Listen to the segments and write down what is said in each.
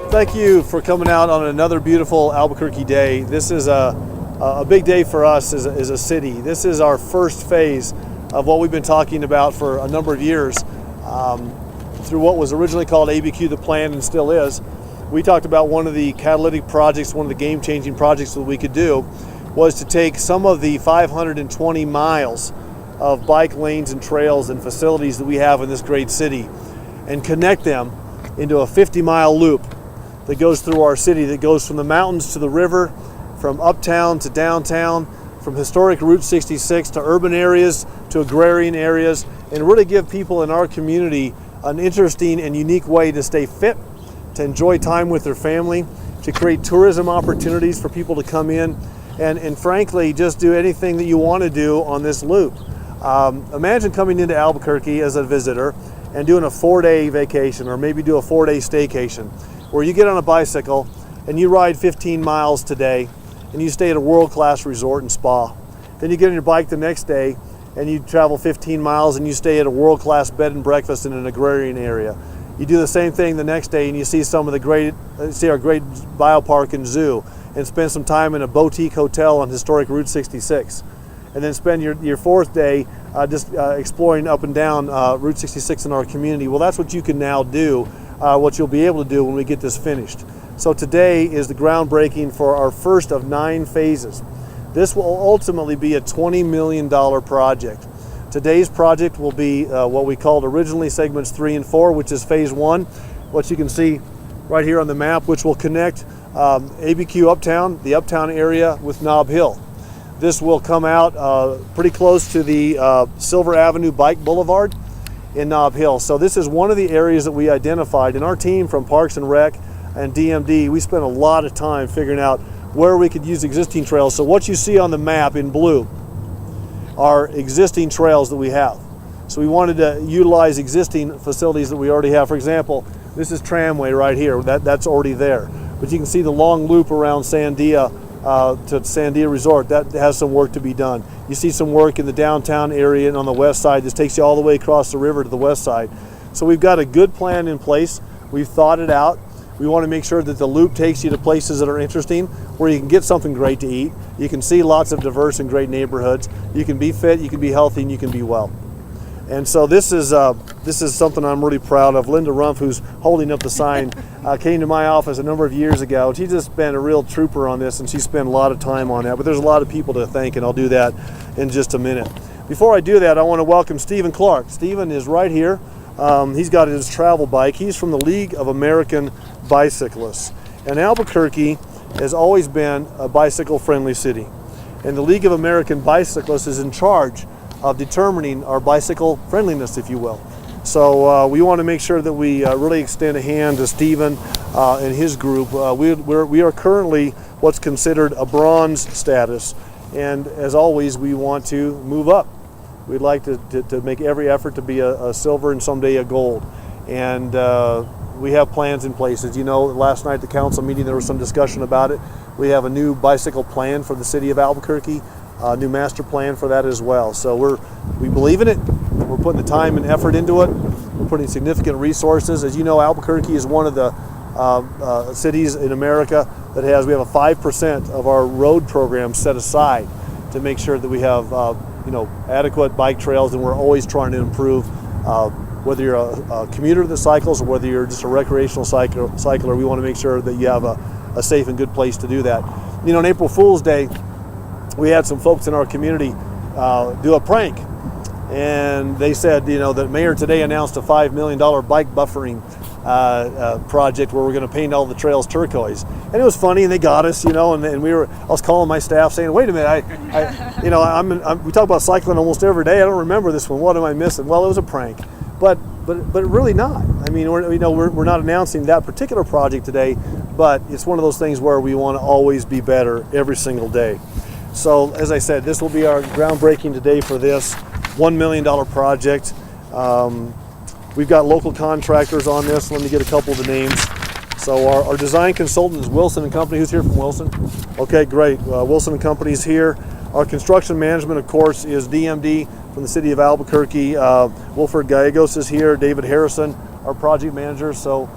Thank you for coming out on another beautiful Albuquerque day. This is a big day for us as a city. This is our first phase of what we've been talking about for a number of years through what was originally called ABQ, the plan, and still is. We talked about one of the catalytic projects, one of the game-changing projects that we could do was to take some of the 520 miles of bike lanes and trails and facilities that we have in this great city and connect them into a 50-mile loop that goes through our city, that goes from the mountains to the river, from uptown to downtown, from historic Route 66 to urban areas to agrarian areas, and really give people in our community an interesting and unique way to stay fit, to enjoy time with their family, to create tourism opportunities for people to come in, and frankly, just do anything that you want to do on this loop. Imagine coming into Albuquerque as a visitor and doing a 4-day vacation, or maybe do a 4-day staycation, where you get on a bicycle and you ride 15 miles today and you stay at a world-class resort and spa. Then you get on your bike the next day and you travel 15 miles and you stay at a world-class bed and breakfast in an agrarian area. You do the same thing the next day and you see some of our great biopark and zoo, and spend some time in a boutique hotel on historic Route 66. And then spend your fourth day just exploring up and down Route 66 in our community. Well, that's what you can now do, what you'll be able to do when we get this finished. So today is the groundbreaking for our first of 9 phases. This will ultimately be a $20 million project. Today's project will be what we called originally segments 3 and 4, which is phase 1, what you can see right here on the map, which will connect ABQ Uptown, the Uptown area, with Nob Hill. This will come out pretty close to the Silver Avenue Bike Boulevard in Nob Hill. So this is one of the areas that we identified, and our team from Parks and Rec and DMD, we spent a lot of time figuring out where we could use existing trails. So what you see on the map in blue are existing trails that we have. So we wanted to utilize existing facilities that we already have. For example, this is Tramway right here, that's already there. But you can see the long loop around Sandia to Sandia Resort. That has some work to be done. You see some work in the downtown area and on the west side. This takes you all the way across the river to the west side. So we've got a good plan in place. We've thought it out. We want to make sure that the loop takes you to places that are interesting, where you can get something great to eat. You can see lots of diverse and great neighborhoods. You can be fit, you can be healthy, and you can be well. And so this is something I'm really proud of. Linda Rumpf, who's holding up the sign, came to my office a number of years ago. She's just been a real trooper on this, and she spent a lot of time on that. But there's a lot of people to thank, and I'll do that in just a minute. Before I do that, I want to welcome Stephen Clark. Stephen is right here. He's got his travel bike. He's from the League of American Bicyclists. And Albuquerque has always been a bicycle-friendly city. And the League of American Bicyclists is in charge of determining our bicycle friendliness, if you will. So we want to make sure that we really extend a hand to Stephen and his group. We are currently what's considered a bronze status, and as always, we want to move up. We'd like to make every effort to be a silver and someday a gold. And we have plans in place. As you know, last night at the council meeting there was some discussion about it. We have a new bicycle plan for the city of Albuquerque, a new master plan for that as well. So we believe in it. We're putting the time and effort into it. We're putting significant resources. As you know, Albuquerque is one of the cities in America that we have a 5% of our road program set aside to make sure that we have adequate bike trails, and we're always trying to improve. Whether you're a commuter that cycles or whether you're just a recreational cycler, we want to make sure that you have a safe and good place to do that. You know, on April Fool's Day, we had some folks in our community do a prank, and they said, that Mayor today announced a $5 million bike buffering project where we're going to paint all the trails turquoise. And it was funny, and they got us, and I was calling my staff saying, wait a minute, we talk about cycling almost every day. I don't remember this one. What am I missing? Well, it was a prank, but really not. I mean, we're not announcing that particular project today, but it's one of those things where we want to always be better every single day. So, as I said, this will be our groundbreaking today for this $1 million project. We've got local contractors on this. Let me get a couple of the names. So our design consultant is Wilson and Company. Who's here from Wilson? Okay, great. Wilson and Company's here. Our construction management, of course, is DMD from the city of Albuquerque. Wilfred Gallegos is here. David Harrison, our project manager. So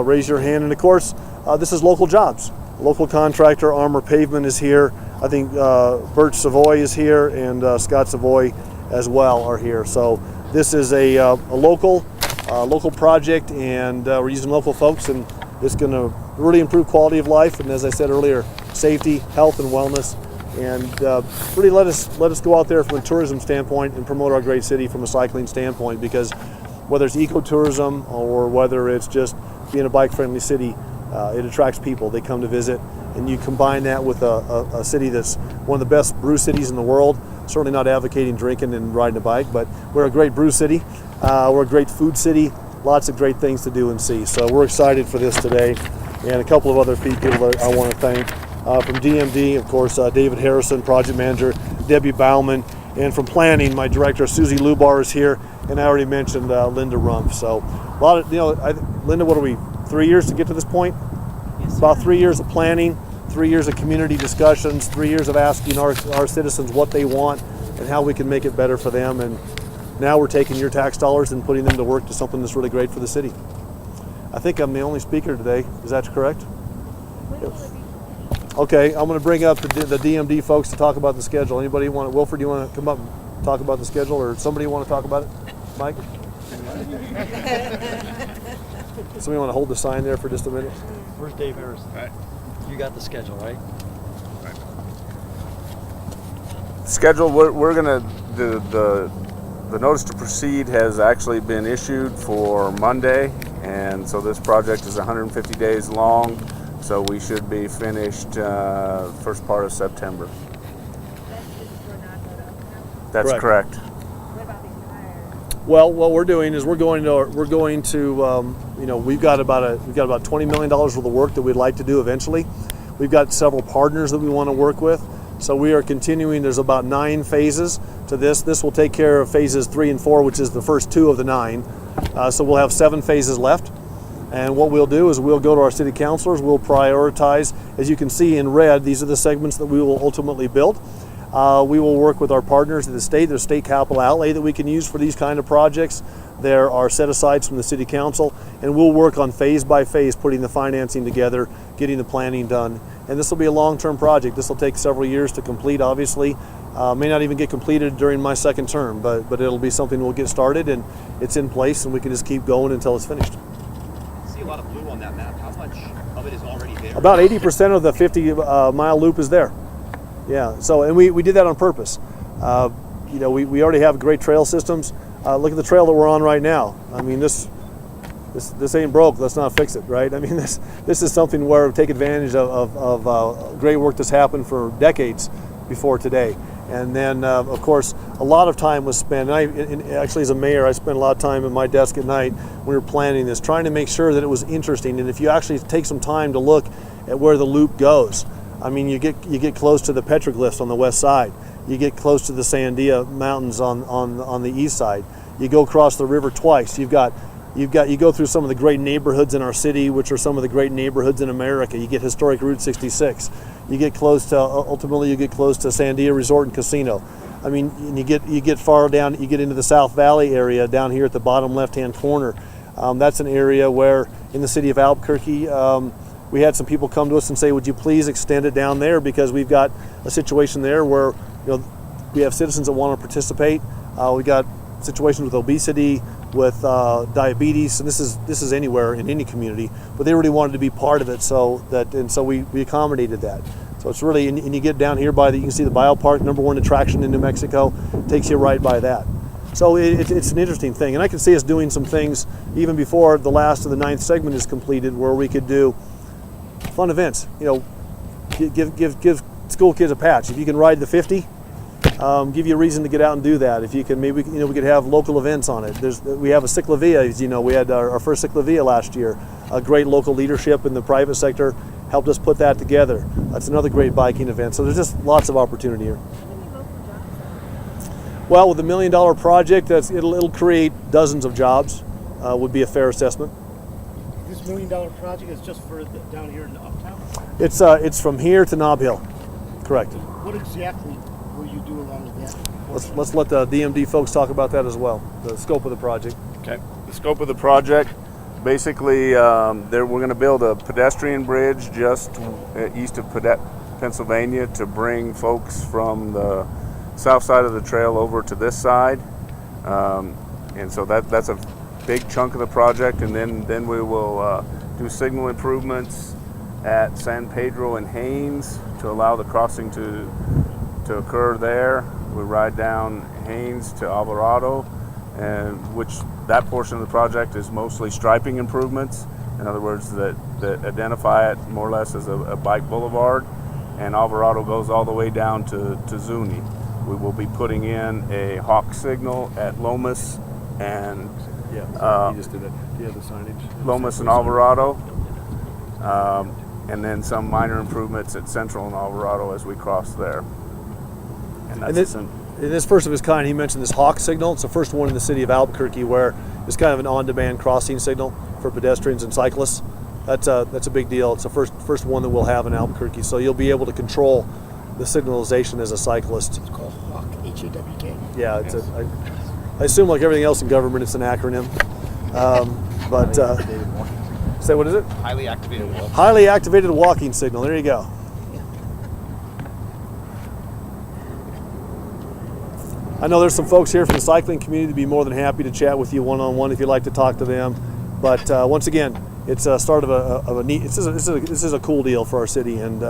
raise your hand. And of course, this is local jobs. Local contractor Armor Pavement is here. I think Bert Savoy is here, and Scott Savoy as well are here. So this is a local project, and we're using local folks, and it's going to really improve quality of life, and as I said earlier, safety, health, and wellness, and really let us go out there from a tourism standpoint and promote our great city from a cycling standpoint, because whether it's ecotourism or whether it's just being a bike-friendly city, it attracts people. They come to visit, and you combine that with a city that's one of the best brew cities in the world. Certainly not advocating drinking and riding a bike, but we're a great brew city. We're a great food city. Lots of great things to do and see. So we're excited for this today, and a couple of other people that I want to thank. From DMD, of course, David Harrison, project manager, Debbie Bauman, and from planning, my director, Susie Lubar, is here, and I already mentioned Linda Rumpf. So a lot of, Linda, what are we, 3 years to get to this point? Yes, about 3 years of planning, 3 years of community discussions, 3 years of asking our citizens what they want and how we can make it better for them. And now we're taking your tax dollars and putting them to work to something that's really great for the city. I think I'm the only speaker today. Is that correct? Yes. Okay, I'm going to bring up the DMD folks to talk about the schedule. Anybody want to, Wilford, do you want to come up and talk about the schedule, or somebody want to talk about it? Mike? Somebody want to hold the sign there for just a minute? Where's Dave Harrison? Right. You got the schedule, right? Schedule, we're going to, the notice to proceed has actually been issued for Monday, and so this project is 150 days long, so we should be finished first part of September. That's correct. What about the tires? Well, what we're doing is we're going to we've got about $20 million worth of work that we'd like to do eventually. We've got several partners that we want to work with. So we are continuing. There's about 9 phases to this. This will take care of phases 3 and 4, which is the first 2 of the 9. So we'll have 7 phases left. And what we'll do is we'll go to our city councilors. We'll prioritize. As you can see in red, these are the segments that we will ultimately build. We will work with our partners at the state. There's state capital outlay that we can use for these kind of projects. There are set-asides from the city council, and we'll work on phase by phase, putting the financing together, getting the planning done. And this will be a long-term project. This will take several years to complete, obviously. May not even get completed during my second term, but it'll be something we'll get started, and it's in place, and we can just keep going until it's finished. I see a lot of blue on that map. How much of it is already there? About 80% of the 50-mile loop is there. Yeah, so, and we did that on purpose. We already have great trail systems. Look at the trail that we're on right now. I mean, this ain't broke. Let's not fix it, right? I mean, this is something where we take advantage of great work that's happened for decades before today. And then, of course, a lot of time was spent. And actually, as a mayor, I spent a lot of time at my desk at night when we were planning this, trying to make sure that it was interesting. And if you actually take some time to look at where the loop goes, I mean, you get close to the petroglyphs on the west side. You get close to the Sandia Mountains on the east side. You go across the river twice. You go through some of the great neighborhoods in our city, which are some of the great neighborhoods in America. You get historic Route 66. You get close to Sandia Resort and Casino. I mean, and you get far down. You get into the South Valley area down here at the bottom left-hand corner. That's an area where in the city of Albuquerque. We had some people come to us and say, would you please extend it down there, because we've got a situation there where we have citizens that want to participate. We got situations with obesity, with diabetes, and this is anywhere in any community, but they really wanted to be part of it, so we accommodated that. So it's really, and you get down here you can see the biopark, #1 attraction in New Mexico, takes you right by that. So it's an interesting thing, and I can see us doing some things even before the last of the 9th segment is completed, where we could do fun events. Give school kids a patch. If you can ride the 50, give you a reason to get out and do that. If you can, maybe we could have local events on it. We have a cyclovia, as you know. We had our first cyclovia last year. A great local leadership in the private sector helped us put that together. That's another great biking event. So there's just lots of opportunity here. Well, with the $1 million project, it'll create dozens of jobs. Would be a fair assessment. This $1 million project is just for down here in Uptown? It's from here to Nob Hill. Correct. What exactly will you do along with that? Let's let the DMD folks talk about that as well, the scope of the project. Okay. The scope of the project, basically, we're going to build a pedestrian bridge just east of Pennsylvania to bring folks from the south side of the trail over to this side. And so that's a big chunk of the project. And then we will do signal improvements at San Pedro and Haines to allow the crossing to occur there. We ride down Haines to Alvarado, and that portion of the project is mostly striping improvements. In other words, that identify it more or less as a bike boulevard. And Alvarado goes all the way down to Zuni. We will be putting in a hawk signal at Lomas and Yeah, you just did that. Do you have the signage? Lomas and Alvarado, and then some minor improvements at Central and Alvarado as we cross there. And this first of its kind, he mentioned this hawk signal. It's the first one in the city of Albuquerque where it's kind of an on-demand crossing signal for pedestrians and cyclists. That's a big deal. It's the first one that we'll have in Albuquerque. So you'll be able to control the signalization as a cyclist. It's called HAWK, H-A-W-K. Yeah, I assume like everything else in government, it's an acronym. Say what is it? Highly activated wall. Highly activated walking signal. There you go. I know there's some folks here from the cycling community to be more than happy to chat with you one-on-one if you'd like to talk to them. But once again, it's a start of a neat. This is a cool deal for our city, and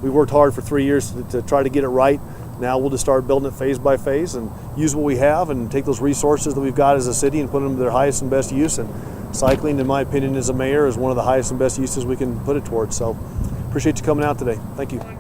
we worked hard for 3 years to try to get it right. Now we'll just start building it phase by phase and use what we have and take those resources that we've got as a city and put them to their highest and best use. And cycling, in my opinion, as a mayor, is one of the highest and best uses we can put it towards. So appreciate you coming out today. Thank you.